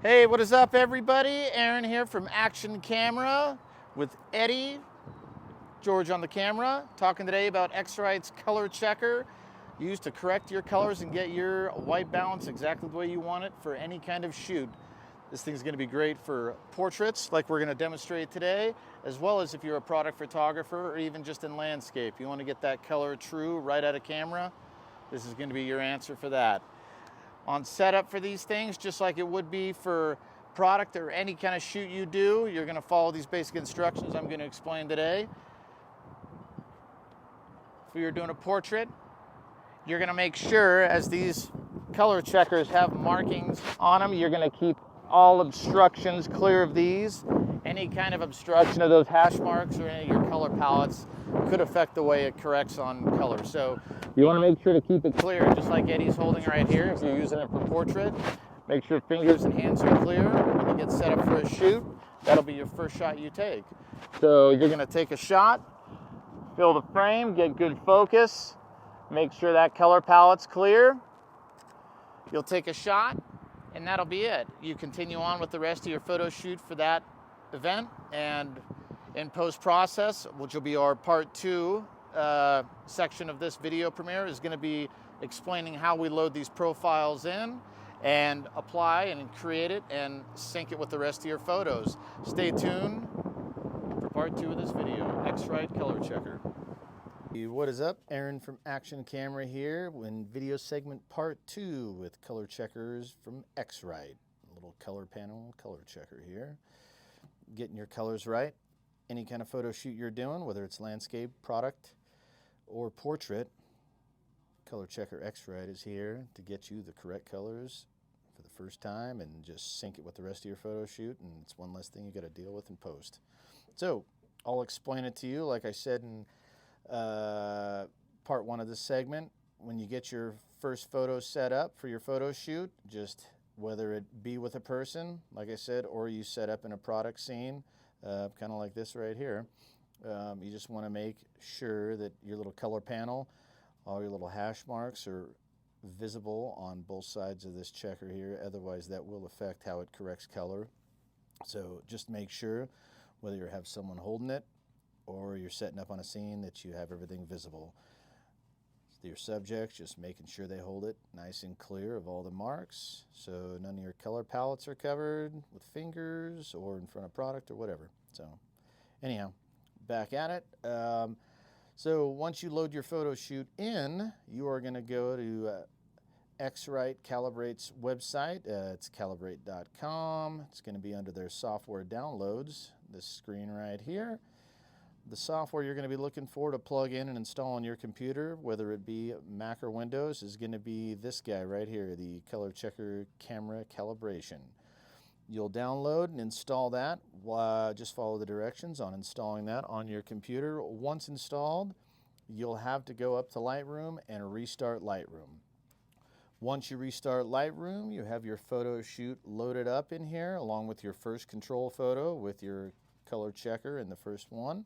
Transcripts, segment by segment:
Hey, what is up, everybody? Aaron here from Action Camera with Eddie, George on the camera, talking today about X-rite's ColorChecker, used to correct your colors and get your white balance exactly the way you want it for any kind of shoot. This thing's going to be great for portraits, like we're going to demonstrate today, as well as if you're a product photographer or even just in landscape. You want to get that color true right out of camera, this is going to be your answer for that. On setup for these things, just like it would be for product or any kind of shoot you do, you're going to follow these basic instructions I'm going to explain today. If you're doing a portrait, you're going to make sure, as these color checkers have markings on them, you're going to keep all obstructions clear of these. Any kind of obstruction of those hash marks or any of your color palettes could affect the way it corrects on color. So you want to make sure to keep it clear, just like Eddie's holding right here. If you're using it for portrait, make sure fingers and hands are clear. When you get set up for a shoot, that'll be your first shot you take. So you're going to take a shot, fill the frame, get good focus, make sure that color palette's clear. You'll take a shot, and that'll be it. You continue on with the rest of your photo shoot for that event, and in post-process, which will be our part 2 section of this video premiere, is going to be explaining how we load these profiles in and apply and create it and sync it with the rest of your photos. Stay tuned for part 2 of this video, X-rite ColorChecker. What is up? Aaron from Action Camera here in video segment part 2 with color checkers from X-rite. A little color panel color checker here. Getting your colors right. Any kind of photo shoot you're doing, whether it's landscape, product, or portrait, ColorChecker X-rite is here to get you the correct colors for the first time and just sync it with the rest of your photo shoot, and it's one less thing you got to deal with in post. So I'll explain it to you, like I said in part 1 of this segment. When you get your first photo set up for your photo shoot, just whether it be with a person, like I said, or you set up in a product scene, kind of like this right here, you just want to make sure that your little color panel, all your little hash marks are visible on both sides of this checker here. Otherwise, that will affect how it corrects color. So just make sure, whether you have someone holding it or you're setting up on a scene, that you have everything visible. Your subjects, just making sure they hold it nice and clear of all the marks, so none of your color palettes are covered with fingers or in front of product or whatever. So anyhow, back at it. So once you load your photo shoot in, you are going to go to X-rite Calibrate's website. It's calibrate.com. It's going to be under their software downloads, this screen right here. The software you're going to be looking for to plug in and install on your computer, whether it be Mac or Windows, is going to be this guy right here, the ColorChecker Camera Calibration. You'll download and install that. Just follow the directions on installing that on your computer. Once installed, you'll have to go up to Lightroom and restart Lightroom. Once you restart Lightroom, you have your photo shoot loaded up in here, along with your first control photo with your ColorChecker in the first one.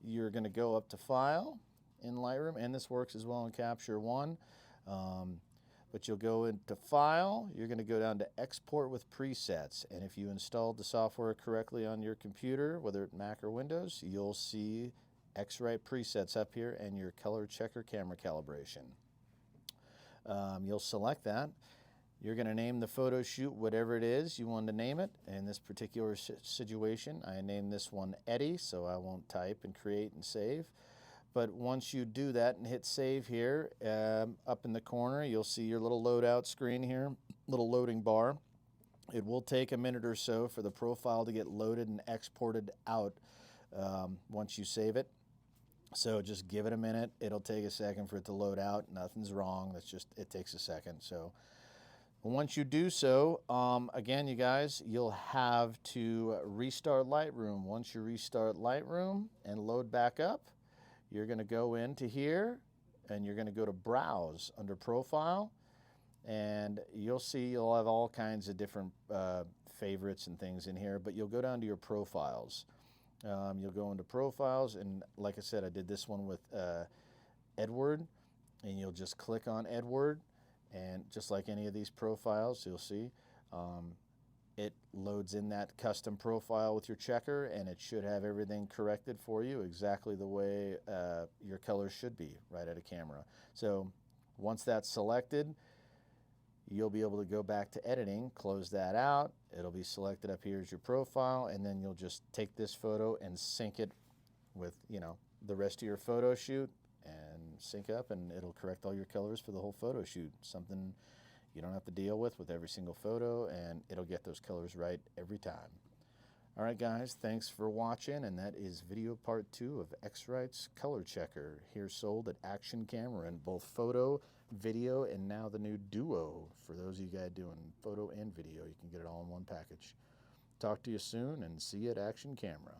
You're going to go up to File in Lightroom, and this works as well in Capture One. But you'll go into File, you're going to go down to Export with Presets, and if you installed the software correctly on your computer, whether it's Mac or Windows, you'll see X-rite presets up here and your ColorChecker camera calibration. You'll select that. You're going to name the photo shoot whatever it is you want to name it. In this particular situation, I named this one Eddie, so I won't type and create and save. But once you do that and hit save here, up in the corner, you'll see your little loadout screen here, little loading bar. It will take a minute or so for the profile to get loaded and exported out once you save it. So just give it a minute. It'll take a second for it to load out. Nothing's wrong. That's just, it takes a second. So once you do so, again, you guys, you'll have to restart Lightroom. Once you restart Lightroom and load back up, you're going to go into here and you're going to go to Browse under Profile, and you'll see you'll have all kinds of different favorites and things in here, but you'll go down to your profiles. You'll go into Profiles, and like I said, I did this one with Edward, and you'll just click on Edward. And just like any of these profiles, you'll see it loads in that custom profile with your checker, and it should have everything corrected for you exactly the way your colors should be right at a camera. So once that's selected, you'll be able to go back to editing, close that out. It'll be selected up here as your profile, and then you'll just take this photo and sync it with, you know, the rest of your photo shoot, and sync up, and it'll correct all your colors for the whole photo shoot. Something you don't have to deal with every single photo, and it'll get those colors right every time. All right, guys, thanks for watching, and that is video part 2 of X-rite's ColorChecker, here sold at Action Camera in both photo, video, and now the new Duo. For those of you guys doing photo and video, you can get it all in one package. Talk to you soon, and see you at Action Camera.